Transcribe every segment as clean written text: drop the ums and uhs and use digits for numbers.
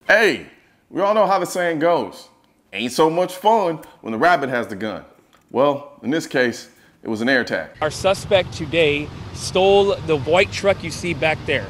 Hey, we all know how the saying goes. Ain't so much fun when the rabbit has the gun. Well, in this case, it was an AirTag. Our suspect today stole the white truck you see back there.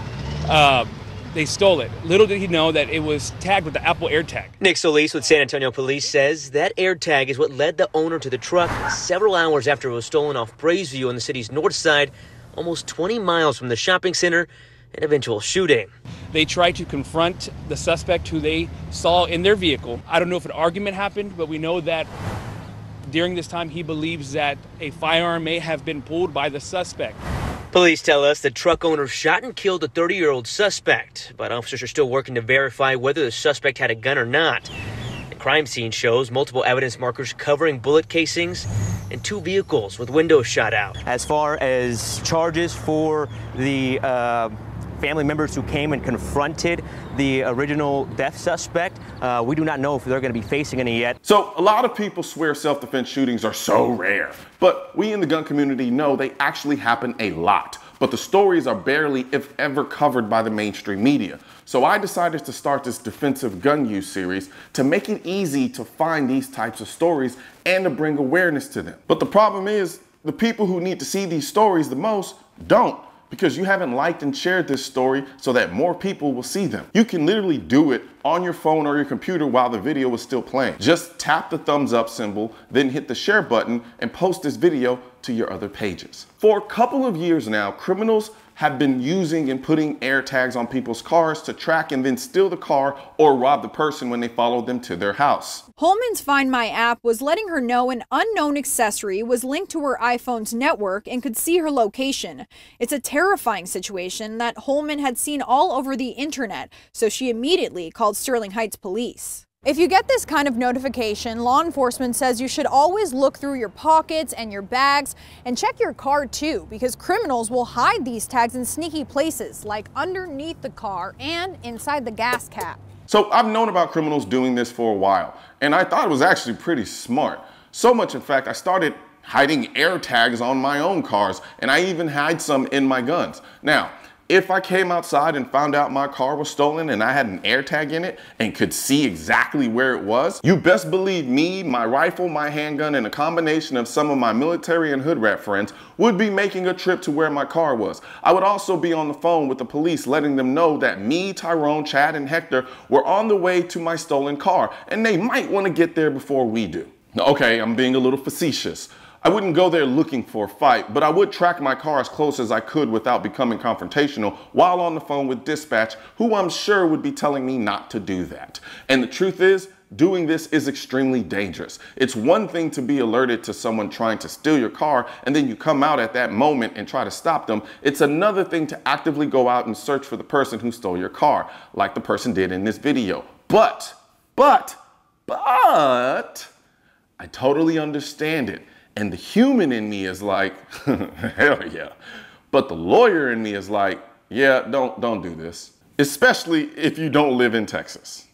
They stole it. Little did he know that it was tagged with the Apple AirTag. Nick Solis with San Antonio Police says that AirTag is what led the owner to the truck several hours after it was stolen off Braesview on the city's north side, almost 20 miles from the shopping center and eventual shooting. They tried to confront the suspect who they saw in their vehicle. I don't know if an argument happened, but we know that during this time he believes that a firearm may have been pulled by the suspect. Police tell us the truck owner shot and killed a 30-year-old suspect, but officers are still working to verify whether the suspect had a gun or not. The crime scene shows multiple evidence markers covering bullet casings and 2 vehicles with windows shot out. As far as charges for the family members who came and confronted the original death suspect, we do not know if they're going to be facing any yet. So a lot of people swear self-defense shootings are so rare, but we in the gun community know they actually happen a lot. But the stories are barely, if ever, covered by the mainstream media. So I decided to start this defensive gun use series to make it easy to find these types of stories and to bring awareness to them. But the problem is, the people who need to see these stories the most don't, because you haven't liked and shared this story so that more people will see them. You can literally do it on your phone or your computer while the video is still playing. Just tap the thumbs up symbol, then hit the share button and post this video to your other pages. For a couple of years now, criminals have been using and putting AirTags on people's cars to track and then steal the car or rob the person when they follow them to their house. Holman's Find My app was letting her know an unknown accessory was linked to her iPhone's network and could see her location. It's a terrifying situation that Holman had seen all over the internet, so she immediately called Sterling Heights police. If you get this kind of notification, law enforcement says you should always look through your pockets and your bags and check your car too, because criminals will hide these tags in sneaky places like underneath the car and inside the gas cap. So I've known about criminals doing this for a while, and I thought it was actually pretty smart. So much, in fact, I started hiding AirTags on my own cars, and I even hide some in my guns. Now, if I came outside and found out my car was stolen and I had an AirTag in it and could see exactly where it was, you best believe me, my rifle, my handgun, and a combination of some of my military and hood rat friends would be making a trip to where my car was. I would also be on the phone with the police letting them know that me, Tyrone, Chad, and Hector were on the way to my stolen car, and they might want to get there before we do. Okay, I'm being a little facetious. I wouldn't go there looking for a fight, but I would track my car as close as I could without becoming confrontational while on the phone with dispatch, who I'm sure would be telling me not to do that. And the truth is, doing this is extremely dangerous. It's one thing to be alerted to someone trying to steal your car and then you come out at that moment and try to stop them. It's another thing to actively go out and search for the person who stole your car, like the person did in this video. But, I totally understand it. And the human in me is like, hell yeah. But the lawyer in me is like, yeah, don't do this. Especially if you don't live in Texas.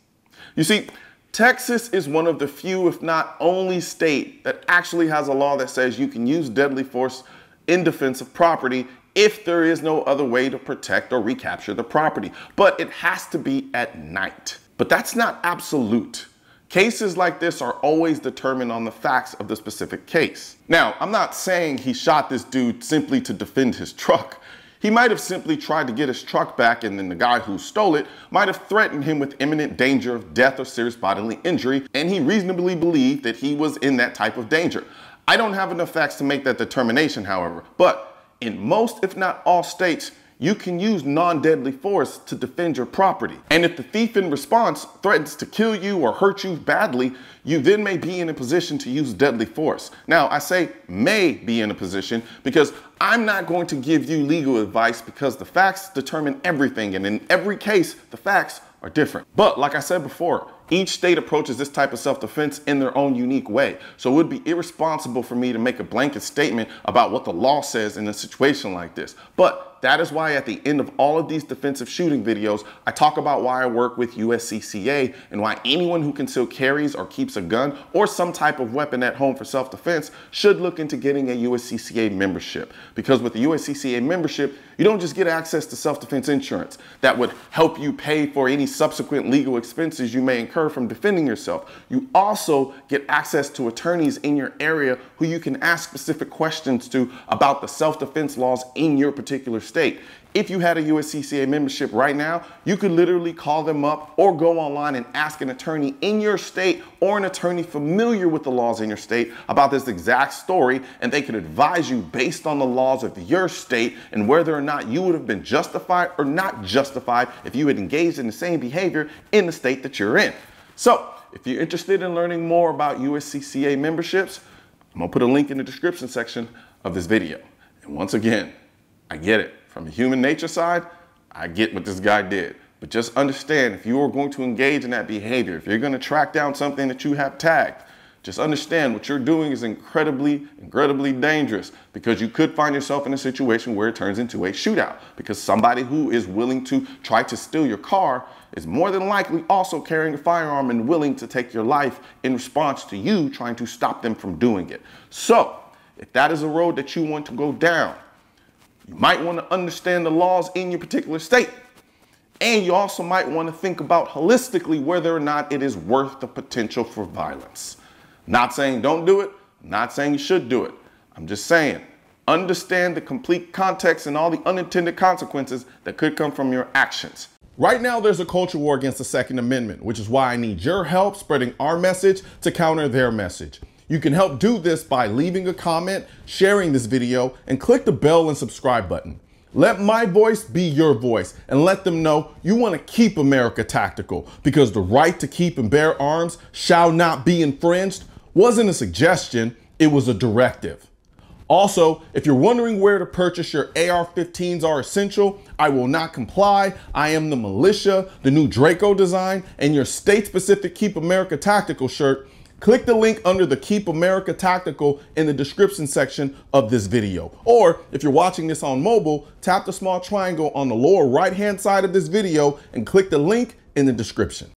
You see, Texas is one of the few, if not only state that actually has a law that says you can use deadly force in defense of property if there is no other way to protect or recapture the property. But it has to be at night. But that's not absolute. Cases like this are always determined on the facts of the specific case. Now, I'm not saying he shot this dude simply to defend his truck. He might have simply tried to get his truck back, and then the guy who stole it might have threatened him with imminent danger of death or serious bodily injury, and he reasonably believed that he was in that type of danger. I don't have enough facts to make that determination, however, but in most, if not all states, you can use non-deadly force to defend your property. And if the thief in response threatens to kill you or hurt you badly, you then may be in a position to use deadly force. Now, I say may be in a position because I'm not going to give you legal advice because the facts determine everything, and in every case, the facts are different. But like I said before, Each state approaches this type of self-defense in their own unique way. So it would be irresponsible for me to make a blanket statement about what the law says in a situation like this. But that is why at the end of all of these defensive shooting videos, I talk about why I work with USCCA and why anyone who conceal carries or keeps a gun or some type of weapon at home for self-defense should look into getting a USCCA membership. Because with the USCCA membership, you don't just get access to self-defense insurance that would help you pay for any subsequent legal expenses you may incur from defending yourself. You also get access to attorneys in your area who you can ask specific questions to about the self-defense laws in your particular state. If you had a USCCA membership right now, you could literally call them up or go online and ask an attorney in your state or an attorney familiar with the laws in your state about this exact story, and they could advise you based on the laws of your state and whether or not you would have been justified or not justified if you had engaged in the same behavior in the state that you're in. So if you're interested in learning more about USCCA memberships, I'm gonna put a link in the description section of this video. And once again, I get it. From the human nature side, I get what this guy did. But just understand, if you are going to engage in that behavior, if you're going to track down something that you have tagged, just understand what you're doing is incredibly dangerous, because you could find yourself in a situation where it turns into a shootout, because somebody who is willing to try to steal your car is more than likely also carrying a firearm and willing to take your life in response to you trying to stop them from doing it. So if that is a road that you want to go down, you might want to understand the laws in your particular state. And you also might want to think about holistically whether or not it is worth the potential for violence. Not saying don't do it, not saying you should do it. I'm just saying, understand the complete context and all the unintended consequences that could come from your actions. Right now, there's a culture war against the Second Amendment, which is why I need your help spreading our message to counter their message. You can help do this by leaving a comment, sharing this video, and click the bell and subscribe button. Let my voice be your voice, and let them know you want to keep America tactical, because the right to keep and bear arms shall not be infringed wasn't a suggestion, it was a directive. Also, if you're wondering where to purchase your AR-15s are essential, I will not comply. I am the militia, the new Draco design, and your state-specific Keep America Tactical shirt. Click the link under the Keep America Tactical in the description section of this video. Or if you're watching this on mobile, tap the small triangle on the lower right-hand side of this video and click the link in the description.